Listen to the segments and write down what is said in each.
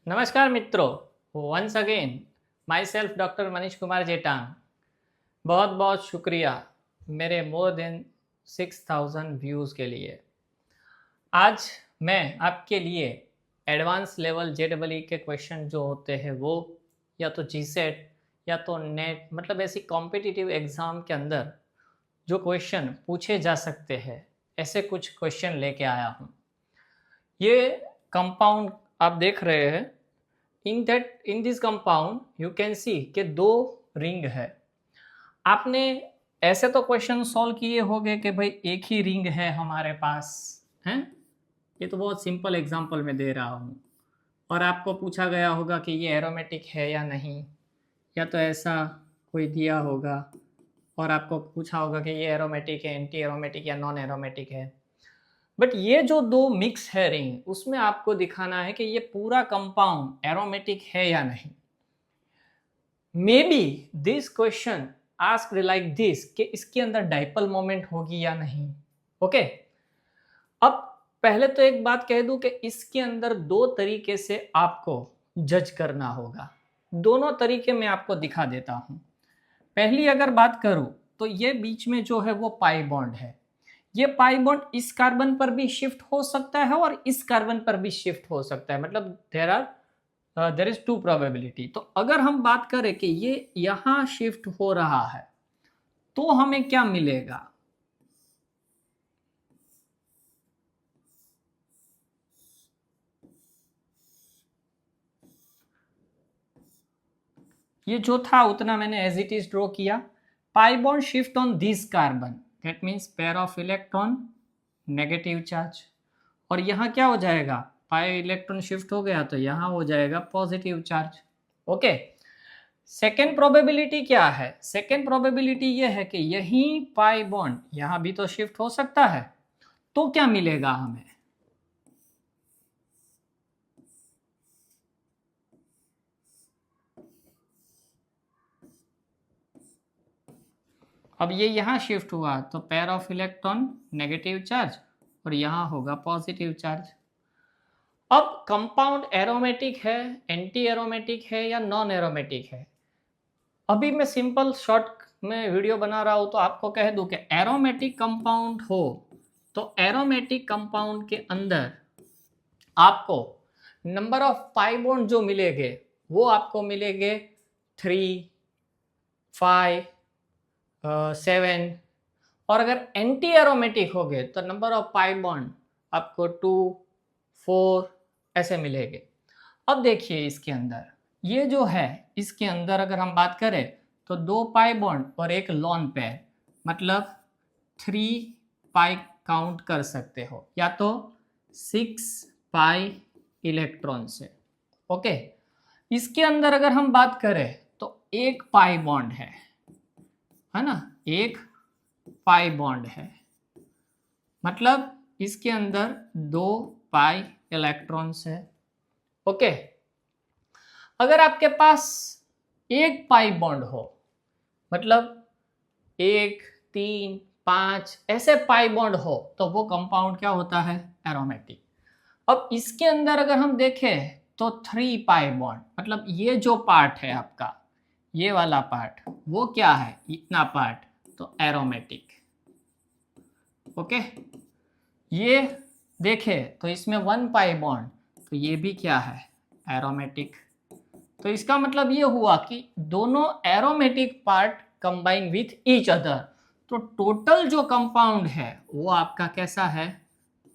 नमस्कार मित्रों, once again my self doctor Manish Kumar Jetang. बहुत बहुत शुक्रिया मेरे मोर देन 6000 व्यूज़ के लिए। आज मैं आपके लिए एडवांस लेवल JEE के क्वेश्चन जो होते हैं वो या तो GSET या तो नेट मतलब ऐसी कॉम्पिटिटिव एग्ज़ाम के अंदर जो क्वेश्चन पूछे जा सकते हैं ऐसे कुछ क्वेश्चन लेके आया हूँ। ये कंपाउंड आप देख रहे हैं। In this compound you can see के दो रिंग है। आपने ऐसे तो क्वेश्चन सॉल्व किए होंगे कि भाई एक ही रिंग है हमारे पास, हैं? ये तो बहुत सिंपल एग्जांपल मैं दे रहा हूँ। और आपको पूछा गया होगा कि ये एरोमेटिक है या नहीं, या तो ऐसा कोई दिया होगा और आपको पूछा होगा कि ये एरोमेटिक है, एंटी एरोमेटिक या नॉन एरोमेटिक है। बट ये जो दो मिक्स है रिंग, उसमें आपको दिखाना है कि ये पूरा कंपाउंड एरोमेटिक है या नहीं। May be this question asked like this कि इसके अंदर डाइपोल मोमेंट होगी या नहीं। ओके, अब पहले तो एक बात कह दूं कि इसके अंदर दो तरीके से आपको जज करना होगा। दोनों तरीके मैं आपको दिखा देता हूं। पहली अगर बात करूं तो ये बीच में जो है वो पाई बॉन्ड है। ये पाई बॉन्ड इस कार्बन पर भी शिफ्ट हो सकता है और इस कार्बन पर भी शिफ्ट हो सकता है, मतलब देयर इज टू प्रोबेबिलिटी। तो अगर हम बात करें कि ये यहां शिफ्ट हो रहा है तो हमें क्या मिलेगा? ये जो था उतना मैंने एज इट इज ड्रॉ किया। Pi bond shift on this carbon, that means pair of electron, negative charge. और यहाँ क्या हो जाएगा? पाई इलेक्ट्रॉन शिफ्ट हो गया तो यहाँ हो जाएगा positive charge. Okay, second probability क्या है? सेकेंड प्रोबेबिलिटी ये है कि यही पाई बॉन्ड यहाँ भी तो शिफ्ट हो सकता है, तो क्या मिलेगा हमें? अब ये यहाँ शिफ्ट हुआ तो pair of electron, negative charge, और यहाँ होगा पॉजिटिव चार्ज। अब कंपाउंड एरोमेटिक है, एंटी एरोमेटिक है या नॉन एरोमेटिक है? अभी मैं सिंपल शॉर्ट में वीडियो बना रहा हूं तो आपको कह दूं कि एरोमेटिक कंपाउंड हो तो एरोमेटिक कंपाउंड के अंदर आपको नंबर ऑफ पाई बॉन्ड जो मिलेंगे वो आपको मिलेंगे 3, 5, 7। और अगर एंटी एरोमेटिक हो गए तो नंबर ऑफ पाई बॉन्ड आपको 2, 4 ऐसे मिलेंगे। अब देखिए इसके अंदर ये जो है, इसके अंदर अगर हम बात करें तो 2 पाई बॉन्ड और एक लॉन पेयर, मतलब 3 पाई काउंट कर सकते हो, या तो 6 पाई इलेक्ट्रॉन से। ओके, इसके अंदर अगर हम बात करें तो एक पाई बॉन्ड है ना, एक पाई बॉन्ड है, मतलब इसके अंदर 2 पाई इलेक्ट्रॉन्स है। ओके, अगर आपके पास एक पाई बॉन्ड हो, मतलब 1, 3, 5 ऐसे पाई बॉन्ड हो, तो वो कंपाउंड क्या होता है? एरोमेटिक। अब इसके अंदर अगर हम देखें तो 3 पाई बॉन्ड, मतलब ये जो पार्ट है आपका, ये वाला पार्ट, वो क्या है? इतना पार्ट, तो एरोमेटिक। ओके, ये देखे तो इसमें 1 पाई बॉन्ड, तो ये भी क्या है? एरोमेटिक। तो इसका मतलब ये हुआ कि दोनों aromatic part combine with each other, तो टोटल जो कंपाउंड है वो आपका कैसा है?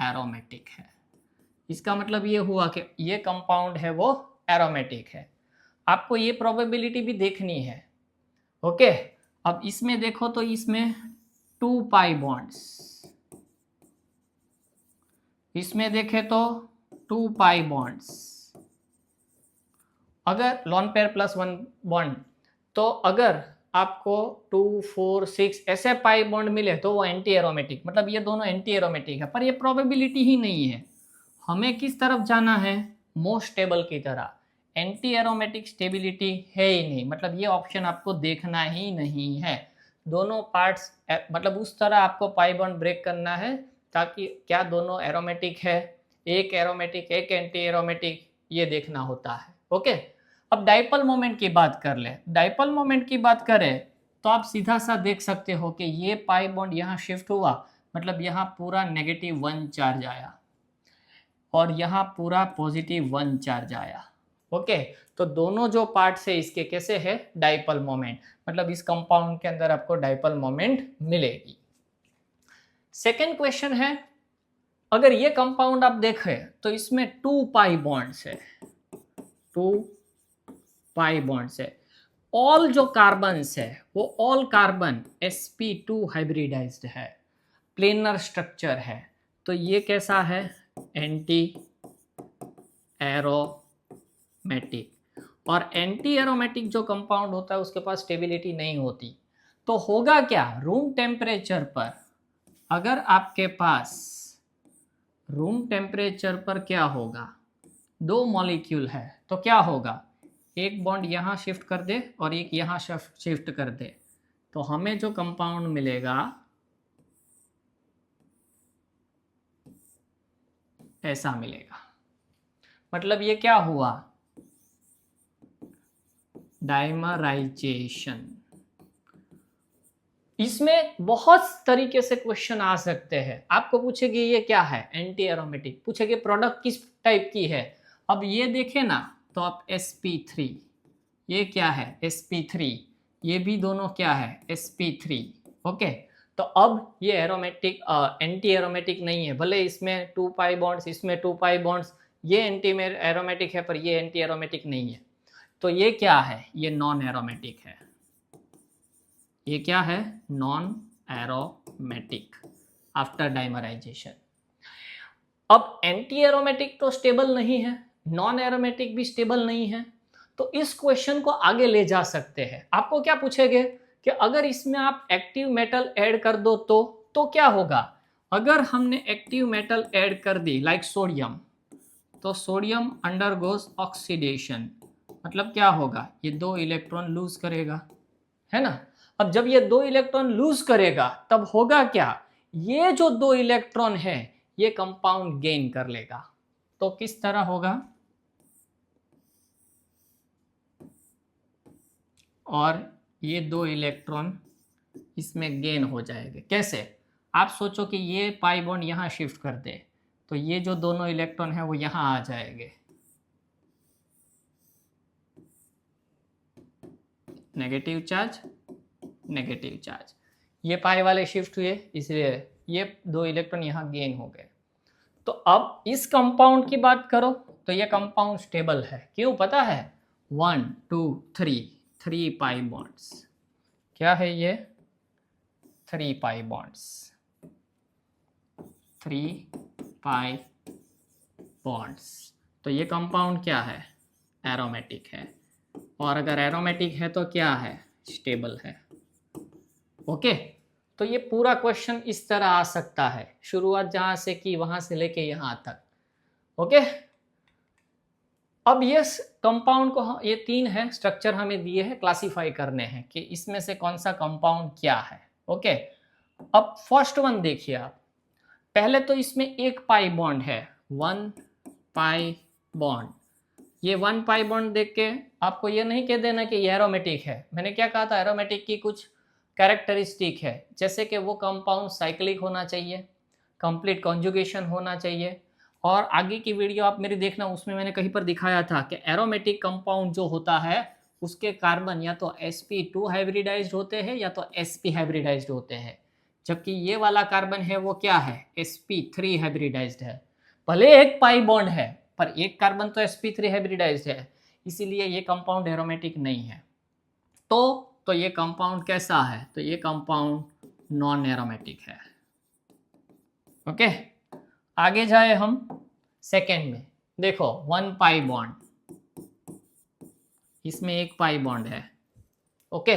एरोमेटिक है। इसका मतलब ये हुआ कि ये कंपाउंड है वो एरोमेटिक है। आपको ये प्रोबेबिलिटी भी देखनी है। ओके, अब इसमें देखो तो इसमें 2 पाई बॉन्ड्स, इसमें देखे तो 2 पाई बॉन्ड्स, अगर लॉन पेयर प्लस 1 बॉन्ड, तो अगर आपको 2, 4, 6 ऐसे पाई बॉन्ड मिले तो वो एंटी एरोमेटिक, मतलब ये दोनों एंटी एरोमेटिक है। पर ये प्रोबेबिलिटी ही नहीं है, हमें किस तरफ जाना है? मोस्ट स्टेबल की तरह। एंटी एरोमेटिक स्टेबिलिटी है ही नहीं, मतलब ये ऑप्शन आपको देखना ही नहीं है। दोनों पार्ट्स मतलब उस तरह आपको पाई बॉन्ड ब्रेक करना है ताकि क्या दोनों एरोमेटिक है, एक एरोमेटिक एक एंटी एरोमेटिक, ये देखना होता है। ओके, अब डाइपोल मोमेंट की बात कर ले। डाइपोल मोमेंट की बात करें तो आप सीधा सा देख सकते हो कि ये पाई बॉन्ड यहाँ शिफ्ट हुआ, मतलब यहाँ पूरा -1 चार्ज आया और यहाँ पूरा +1 चार्ज आया। ओके, तो दोनों जो पार्ट्स है इसके कैसे है, डाइपोल मोमेंट, मतलब इस कंपाउंड के अंदर आपको डाइपोल मोमेंट मिलेगी। सेकेंड क्वेश्चन है, अगर ये कंपाउंड आप देखें तो इसमें 2 पाई बॉन्ड्स है, 2 पाई बॉन्ड्स है। ऑल जो कार्बन्स है वो ऑल कार्बन sp2 हाइब्रिडाइज्ड है, प्लेनर स्ट्रक्चर है। तो ये कैसा है, एंटी एरोमेटिक। और एंटी एरोमेटिक जो कंपाउंड होता है उसके पास स्टेबिलिटी नहीं होती। तो होगा क्या, रूम टेम्परेचर पर, अगर आपके पास रूम टेम्परेचर पर क्या होगा, 2 मॉलिक्यूल है तो क्या होगा, एक बॉन्ड यहाँ शिफ्ट कर दे और एक यहाँ शिफ्ट कर दे, तो हमें जो कंपाउंड मिलेगा ऐसा मिलेगा। मतलब ये क्या हुआ, डाइमराइजेशन। इसमें बहुत तरीके से क्वेश्चन आ सकते हैं। आपको पूछेगी ये क्या है, एंटी एरोमेटिक, पूछेगी प्रोडक्ट किस टाइप की है। अब ये देखें ना तो आप sp3, ये क्या है sp3, ये भी दोनों क्या है sp3। ओके, तो अब ये एरोमेटिक एंटी एरोमेटिक नहीं है, भले इसमें 2 पाई बॉन्ड्स, इसमें 2 पाई बॉन्ड्स, ये एंटी एरोमेटिक है पर ये एंटी एरोमेटिक नहीं है। तो ये क्या है, ये नॉन एरोमेटिक है। ये क्या है, नॉन एरोमेटिक आफ्टर डाइमराइजेशन। अब एंटी एरोमेटिक तो स्टेबल नहीं है, नॉन एरोमेटिक भी स्टेबल नहीं है, तो इस क्वेश्चन को आगे ले जा सकते हैं। आपको क्या पूछेंगे कि अगर इसमें आप एक्टिव मेटल ऐड कर दो तो क्या होगा। अगर हमने एक्टिव मेटल ऐड कर दी लाइक सोडियम, तो सोडियम अंडरगोज ऑक्सीडेशन, मतलब क्या होगा, ये 2 इलेक्ट्रॉन लूज करेगा, है ना। अब जब ये 2 इलेक्ट्रॉन लूज करेगा तब होगा क्या, ये जो 2 इलेक्ट्रॉन है ये कंपाउंड गेन कर लेगा। तो किस तरह होगा, और ये 2 इलेक्ट्रॉन इसमें गेन हो जाएंगे। कैसे, आप सोचो कि ये पाई बॉन्ड यहाँ शिफ्ट कर दे तो ये जो दोनों इलेक्ट्रॉन है वो यहाँ आ जाएंगे, नेगेटिव चार्ज नेगेटिव चार्ज, ये पाई वाले शिफ्ट हुए इसलिए ये 2 इलेक्ट्रॉन यहाँ गेन हो गए। तो अब इस कंपाउंड की बात करो तो ये कंपाउंड स्टेबल है, क्यों पता है, 1 2 3 पाई बॉन्ड्स, क्या है ये 3 पाई बॉन्ड्स, 3 पाई बॉन्ड्स। तो ये कंपाउंड क्या है, एरोमेटिक है, और अगर एरोमेटिक है तो क्या है, स्टेबल है। ओके, तो ये पूरा क्वेश्चन इस तरह आ सकता है, शुरुआत जहां से की वहां से लेके यहां तक। ओके, अब ये कंपाउंड को ये 3 है स्ट्रक्चर हमें दिए हैं, क्लासिफाई करने हैं कि इसमें से कौन सा कंपाउंड क्या है। ओके, अब फर्स्ट वन देखिए आप, पहले तो इसमें 1 पाई बॉन्ड है, 1 पाई बॉन्ड। ये 1 पाई बॉन्ड देख के आपको ये नहीं कह देना कि ये एरोमेटिक है। मैंने क्या कहा था, एरोमेटिक की कुछ कैरेक्टरिस्टिक है, जैसे कि वो कंपाउंड साइक्लिक होना चाहिए, कंप्लीट कॉन्जुगेशन होना चाहिए। और आगे की वीडियो आप मेरी देखना, उसमें मैंने कहीं पर दिखाया था कि एरोमेटिक कंपाउंड जो होता है उसके कार्बन या तो sp2 हाइब्रिडाइज्ड होते हैं या तो sp हाइब्रिडाइज्ड होते हैं, जबकि ये वाला कार्बन है वो क्या है, sp3 हाइब्रिडाइज्ड है। भले 1 पाई बॉन्ड है पर एक कार्बन तो sp3 हाइब्रिडाइज्ड है, इसीलिए ये कंपाउंड एरोमेटिक नहीं है। तो ये कंपाउंड कैसा है, तो ये कंपाउंड नॉन एरोमेटिक है। ओके, आगे जाए हम सेकेंड में, देखो 1 पाई बॉन्ड, इसमें 1 पाई बॉन्ड है। ओके,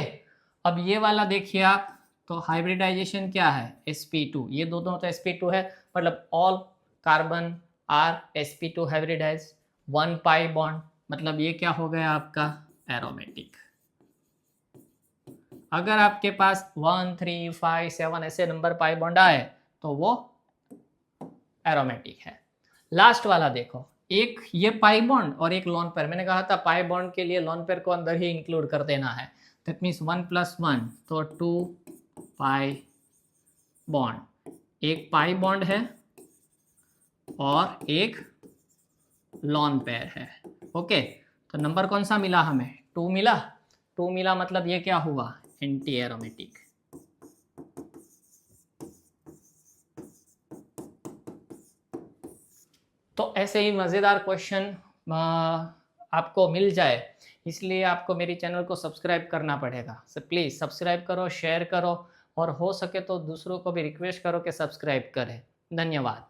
अब ये वाला देखिए आप, तो हाइब्रिडाइजेशन क्या है, sp2, ये दोनों तो sp2 है, मतलब all carbon are sp2 hybridise, 1 pi bond, मतलब ये क्या हो गया आपका, एरोमेटिक। अगर आपके पास 1 3 5 7 ऐसे नंबर पाई बॉन्ड आए तो वो एरोमेटिक है। लास्ट वाला देखो, एक ये पाई बॉन्ड और एक लॉन पेयर। मैंने कहा था पाई बॉन्ड के लिए लॉन पेयर को अंदर ही इंक्लूड कर देना है। दैट मीन्स 1 + 1 तो 2 पाई बॉन्ड। एक पाई बॉन्ड है और एक लॉन पेयर है। ओके, तो नंबर कौन सा मिला हमें? 2 मिला। 2 मिला मतलब ये क्या हुआ? Anti aromatic. तो ऐसे ही मज़ेदार क्वेश्चन आपको मिल जाए, इसलिए आपको मेरी चैनल को सब्सक्राइब करना पड़ेगा। सो प्लीज़ सब्सक्राइब करो, शेयर करो और हो सके तो दूसरों को भी रिक्वेस्ट करो कि सब्सक्राइब करें। धन्यवाद।